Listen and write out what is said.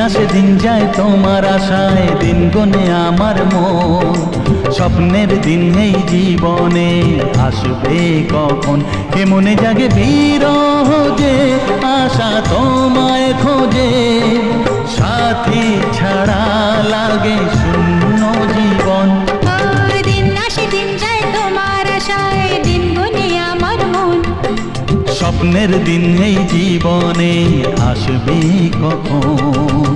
আসে দিন যায় তোমার আশায়, দিন গনে আমার মন। স্বপ্নের দিন এই জীবনে আসবে কখন, কে মনে জাগে বিরহ যে আশা তোমায় খোঁজে। সাথী ছাড়া লাগে শূন্য জীবন। দিন আসে দিন যায় তোমার আশায়, দিন গুনে আমার মন। স্বপ্নের দিন এই জীবনে আসবে কখন।